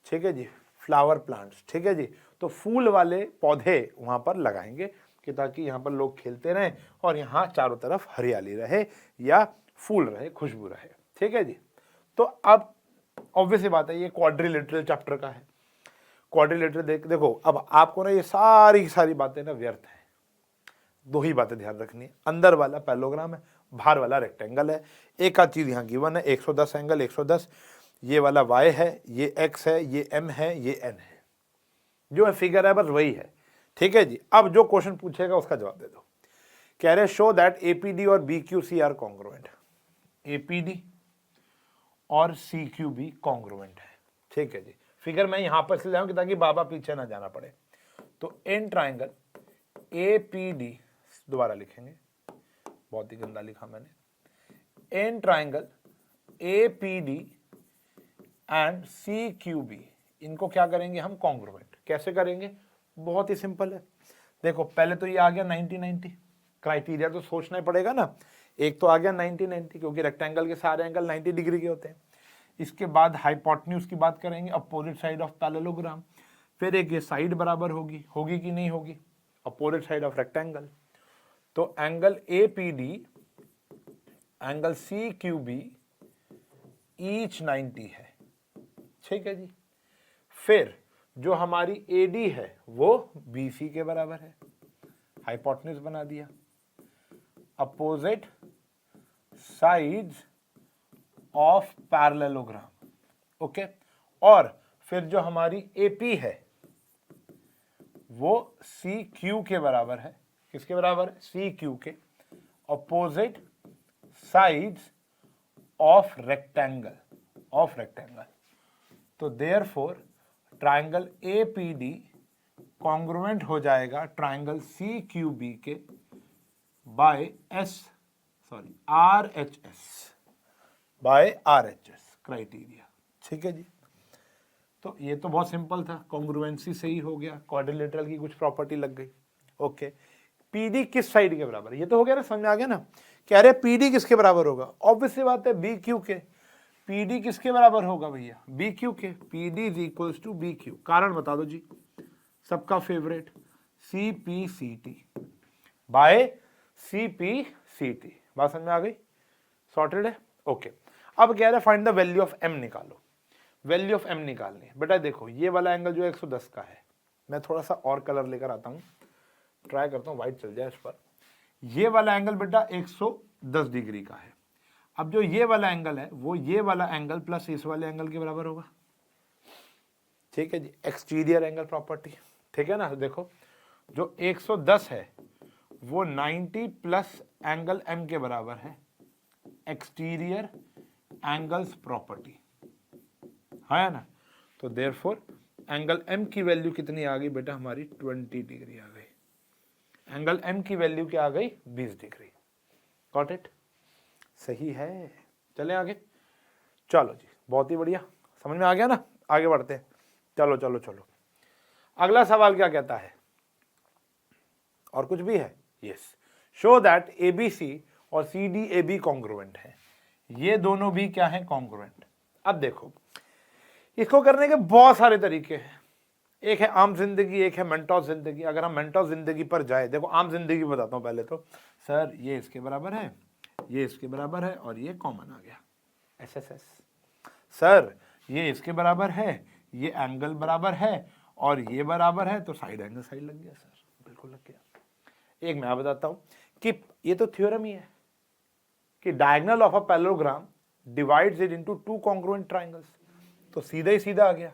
ठीक है जी, फ्लावर प्लांट्स। ठीक है जी, तो फूल वाले पौधे वहां पर लगाएंगे कि ताकि यहाँ पर लोग खेलते रहें और यहाँ चारों तरफ हरियाली रहे या फूल रहे, खुशबू रहे। ठीक है जी, तो अब ऑब्वियस बात है, ये क्वाड्रिलेटरल चैप्टर का है। क्वाड्रिलेटरल देखो, अब आपको ना ये सारी बातें ना व्यर्थ है। दो ही बातें ध्यान रखनी है, अंदर वाला पैरेललोग्राम है, बाहर वाला रेक्टेंगल है। एक आध चीज यहाँ गिवन है, 110 एंगल 110, ये वाला y है, ये x है, ये m है, ये n है, जो है फिगर है बस वही है। ठीक है जी, अब जो क्वेश्चन पूछेगा उसका जवाब दे दो। कह रहे शो दैट APD और BQC आर कॉन्ग्रुएंट। APD और CQ भी कॉन्ग्रुएंट है। ठीक है जी, फिगर मैं यहां पर से लाऊं ताकि बाबा पीछे ना जाना पड़े। तो इन ट्राइंगल APD, दोबारा लिखेंगे, बहुत ही गंदा लिखा मैंने। In triangle APD and CQB, इनको क्या करेंगे हम? कॉन्ग्रुएंट। कैसे करेंगे? बहुत ही सिंपल है। देखो, पहले तो ये आ गया 90-90, क्राइटेरिया तो सोचना ही पड़ेगा ना। एक तो आ गया 90-90 क्योंकि रेक्टेंगल के सारे एंगल 90 डिग्री के होते हैं। इसके बाद हाइपोटेन्यूज की बात करेंगे, अपोजिट साइड ऑफ पैरेललोग्राम। फिर एक ये साइड बराबर होगी कि नहीं होगी? Opposite side of rectangle. तो angle APD, angle CQB each 90 है। ठीक है जी, फिर जो हमारी AD है वो BC के बराबर है, हाइपोटेन्यूज बना दिया। Opposite sides of parallelogram. Okay, और फिर जो हमारी AP है वो CQ के बराबर है। किसके बराबर? CQ के। अपोजिट साइड्स ऑफ रेक्टेंगल, तो देयरफॉर ट्राइंगल APD कॉन्ग्रुएंट हो जाएगा ट्राइंगल CQB के बाय RHS क्राइटेरिया। ठीक है जी, तो ये तो बहुत सिंपल था, कॉन्ग्रुएंसी से ही हो गया, क्वाड्रिलेटरल की कुछ प्रॉपर्टी लग गई। ओके, PD किस साइड के बराबर? ये तो हो गया ना, समझ आ गया ना। कह रहे PD किसके बराबर होगा? ऑब्वियस सी बात है BQ के। PD किसके बराबर होगा भैया? BQ के। PD is equals to BQ। कारण बता दो जी, सबका फेवरेट CPCT बाय CPCT। बात समझ में आ गई? सॉर्टेड है। ओके, अब कह रहे find the value of M निकालो। वैल्यू ऑफ M निकालनी है बेटा। देखो, ये वाला एंगल जो 110 का है, मैं थोड़ा सा और कलर लेकर आता हूं, ट्राई करता हूं व्हाइट चल जाए इस पर। ये वाला एंगल बेटा 110 डिग्री का है। अब जो ये वाला एंगल है वो ये वाला एंगल प्लस इस वाले एंगल के बराबर होगा। ठीक है जी, एक्सटीरियर एंगल प्रॉपर्टी। ठीक है ना, देखो जो 110 है वो 90 प्लस एंगल M के बराबर है, एक्सटीरियर एंगल्स प्रॉपर्टी है ना। तो देयरफॉर एंगल M की वैल्यू कितनी आ गई बेटा? हमारी 20 डिग्री आ गई। एंगल M की वैल्यू क्या आ गई? 20 डिग्री। Got it? सही है। चले आगे, चलो जी, बहुत ही बढ़िया, समझ में आ गया ना। आगे बढ़ते हैं, चलो चलो चलो। अगला सवाल क्या कहता है? और कुछ भी है? यस, शो दैट ABC और CDAB कॉन्ग्रुएंट है। ये दोनों भी क्या है? कॉन्ग्रुएंट। अब देखो इसको करने के बहुत सारे तरीके हैं। एक है आम जिंदगी, एक है मेंटोस जिंदगी। अगर हम मेंटोस जिंदगी पर जाए, देखो आम जिंदगी बताता हूं पहले तो। सर ये इसके बराबर है, ये इसके बराबर है और ये कॉमन आ गया SSS। सर ये इसके बराबर है, ये एंगल बराबर है और ये बराबर है, तो साइड एंगल साइड लग गया। सर बिल्कुल लग गया। एक मैं बताता हूं कि ये तो थ्योरम ही है कि diagonal of a parallelogram divides it into two congruent triangles. तो सीधा ही सीधा आ गया।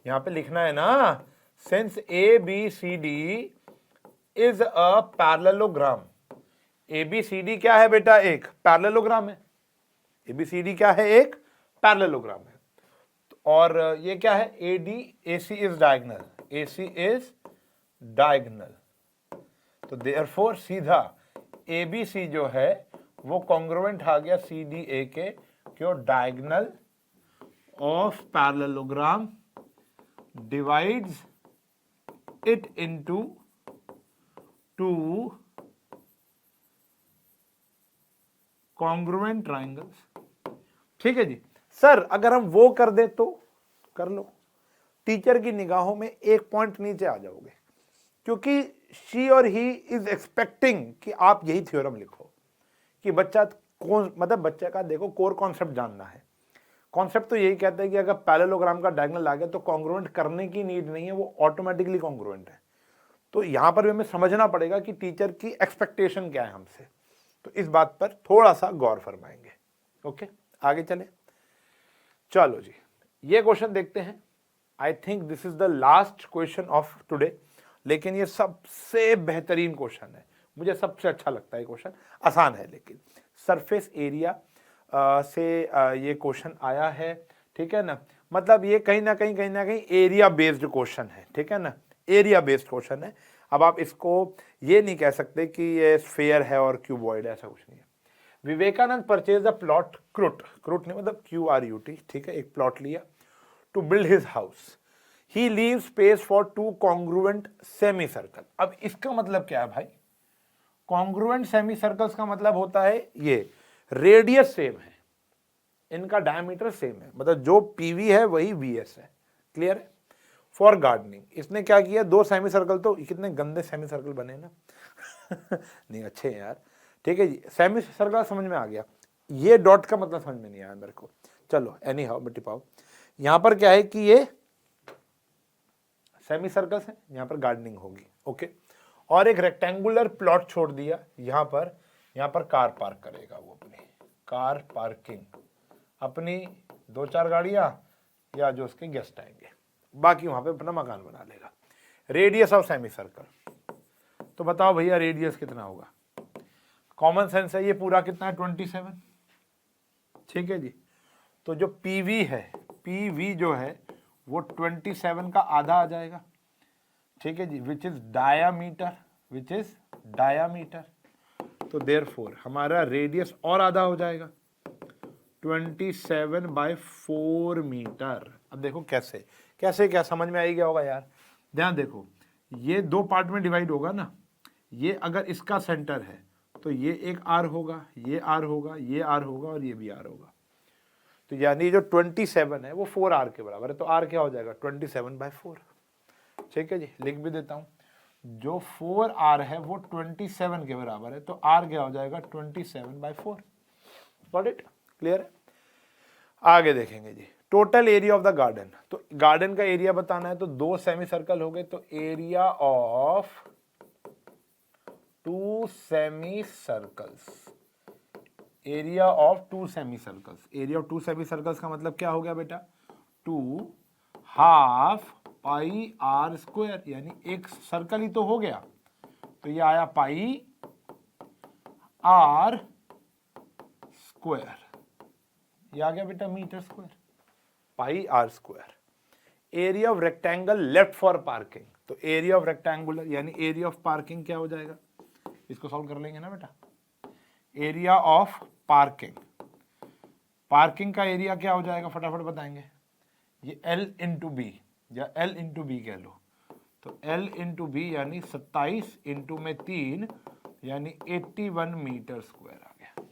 यहां पे लिखना है ना, since ABCD is a parallelogram. ABCD क्या है बेटा? एक पैरेललोग्राम है। ABCD क्या है? एक पैरेललोग्राम है। और ये क्या है? AC is diagonal. AC is diagonal. तो देयरफॉर सीधा ABC जो है वो कॉन्ग्रुएंट आ गया CDA के, क्यों? Diagonal of parallelogram divides it into two congruent triangles। ठीक है जी। सर अगर हम वो कर दे तो कर लो, टीचर की निगाहों में एक पॉइंट नीचे आ जाओगे, क्योंकि शी और ही इज एक्सपेक्टिंग कि आप यही थ्योरम लिखो कि बच्चा कौन, मतलब बच्चे का देखो कोर कॉन्सेप्ट जानना है। कॉन्सेप्ट तो यही कहता है कि अगर पैरेललोग्राम का डायगोनल आ गया तो कॉन्ग्रुएंट करने की नीड नहीं है, वो ऑटोमेटिकली कॉन्ग्रुएंट है। तो यहां पर भी हमें समझना पड़ेगा कि टीचर की एक्सपेक्टेशन क्या है हमसे। तो इस बात पर थोड़ा सा गौर फरमाएंगे। ओके, आगे चले। चलो जी, ये क्वेश्चन देखते हैं। I think this is the last question of today, लेकिन ये सबसे बेहतरीन क्वेश्चन है, मुझे सबसे अच्छा लगता है क्वेश्चन। आसान है लेकिन सरफेस एरिया से ये क्वेश्चन आया है, ठीक है ना। मतलब ये कहीं ना कहीं एरिया बेस्ड क्वेश्चन है, ठीक है ना, एरिया बेस्ड क्वेश्चन है। अब आप इसको ये नहीं कह सकते कि ये स्फेयर है और क्यूबॉइड है, ऐसा कुछ नहीं है। विवेकानंद परचेज अ प्लॉट, क्रूट नहीं मतलब QRUT, ठीक है, एक प्लॉट लिया to build his house. He leave space for two congruent semi circle. अब इसका मतलब क्या है भाई? कॉन्ग्रुएंट सेमी सर्कल्स का मतलब होता है ये रेडियस सेम है, इनका डायमीटर सेम है, मतलब जो PV है वही VS है। क्लियर है? फॉर गार्डनिंग इसने क्या किया, दो सेमी सर्कल, तो कितने गंदे सेमी सर्कल बने ना नहीं अच्छे हैं यार, ठीक है जी। सेमी सर्कल समझ में आ गया, ये डॉट का मतलब समझ में नहीं आया मेरे को। चलो एनी हाउ मैं टिपाओ। यहां पर क्या है कि ये सेमी सर्कल्स है, यहां पर गार्डनिंग होगी। ओके, और एक रेक्टेंगुलर प्लॉट छोड़ दिया यहां पर कार पार्क करेगा वो, अपनी कार पार्किंग, अपनी 2-4 गाड़ियां या जो उसके गेस्ट आएंगे, बाकी वहां पे अपना मकान बना लेगा। रेडियस ऑफ सेमी सर्कल, तो बताओ भैया रेडियस कितना होगा? कॉमन सेंस है, ये पूरा कितना है? 27, ठीक है जी। तो जो PV है, PV जो है वो 27 का आधा आ जाएगा, ठीक है जी, विच इज डायामीटर। तो देयरफॉर हमारा रेडियस और आधा हो जाएगा, 27/4 मीटर। अब देखो कैसे क्या समझ में आई गया होगा यार। ध्यान देखो, ये दो पार्ट में डिवाइड होगा ना, ये अगर इसका सेंटर है तो ये एक R होगा, ये R होगा, ये R होगा और ये भी R होगा। तो यानी जो 27 है वो 4R के बराबर है, तो R क्या हो जाएगा? 27/4। ठीक है जी, लिख भी देता हूं, जो 4R है वो 27 के बराबर है, तो R क्या हो जाएगा? 27/4। Got it? क्लियर है? आगे देखेंगे जी, total area of the garden. तो गार्डन का एरिया बताना है, तो 2 सेमी सर्कल हो गए, तो area of 2 semi circles, area of 2 semi circles. Area of 2 semi circles का मतलब क्या हो गया बेटा? 2/2 पाई R स्क्वायर, यानी एक सर्कल ही तो हो गया, तो ये आया पाई R स्क्वायर, ये आ गया बेटा metre square, pi R square. Area of rectangle left for parking, तो एरिया ऑफ रेक्टेंगुलर यानी एरिया ऑफ पार्किंग क्या हो जाएगा? इसको सॉल्व कर लेंगे ना बेटा। एरिया ऑफ पार्किंग का एरिया क्या हो जाएगा? फटाफट बताएंगे। ये L इंटू बी या L इंटू बी कह लो, तो L इंटू बी यानी 27 इंटू में 3 यानी 81 मीटर स्क्वायर आ गया।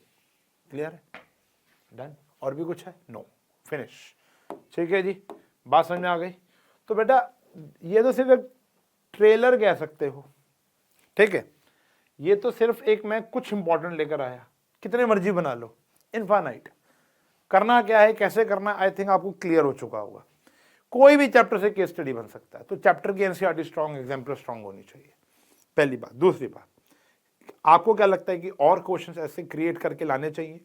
क्लियर है? डन। और भी कुछ है? No, finish. ठीक है जी, बात समझ में आ गई। तो बेटा ये तो सिर्फ एक ट्रेलर कह सकते हो, ठीक है, ये तो सिर्फ एक मैं कुछ इंपॉर्टेंट लेकर आया, कितने मर्जी बना लो, इनफाइनाइट। करना क्या है, कैसे करना, आई थिंक आपको क्लियर हो चुका होगा। कोई भी चैप्टर से केस स्टडी बन सकता है, तो चैप्टर की एनसीईआरटी स्ट्रॉन्ग, एग्जाम्पल स्ट्रॉन्ग होनी चाहिए, पहली बात। दूसरी बात, आपको क्या लगता है कि और क्वेश्चंस ऐसे क्रिएट करके लाने चाहिए,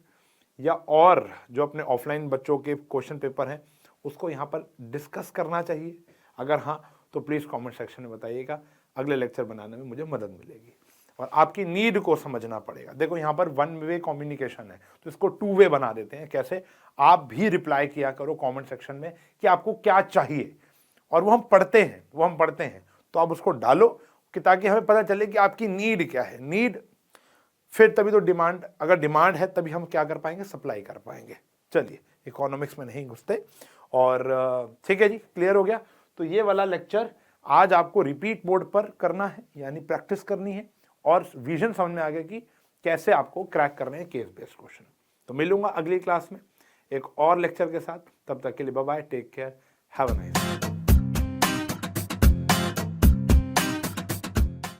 या और जो अपने ऑफलाइन बच्चों के क्वेश्चन पेपर हैं उसको यहाँ पर डिस्कस करना चाहिए? अगर हाँ तो प्लीज़ कमेंट सेक्शन में बताइएगा, अगले लेक्चर बनाने में मुझे मदद मिलेगी। और आपकी नीड को समझना पड़ेगा। देखो यहाँ पर वन वे कम्युनिकेशन है, तो इसको टू वे बना देते हैं। कैसे? आप भी रिप्लाई किया करो कमेंट सेक्शन में कि आपको क्या चाहिए, और वो हम पढ़ते हैं, तो आप उसको डालो कि ताकि हमें पता चले कि आपकी नीड क्या है। नीड, फिर तभी तो डिमांड, अगर डिमांड है तभी हम क्या कर पाएंगे, सप्लाई कर पाएंगे। चलिए, इकोनॉमिक्स में नहीं घुसते। और ठीक है जी, क्लियर हो गया। तो ये वाला लेक्चर आज आपको रिपीट बोर्ड पर करना है, यानी प्रैक्टिस करनी है, और विजन समझ में आ गया कि कैसे आपको क्रैक करने हैं केस बेस्ड क्वेश्चन। तो मिलूंगा अगली क्लास में एक और लेक्चर के साथ। तब तक के लिए bye bye, take care, have a nice.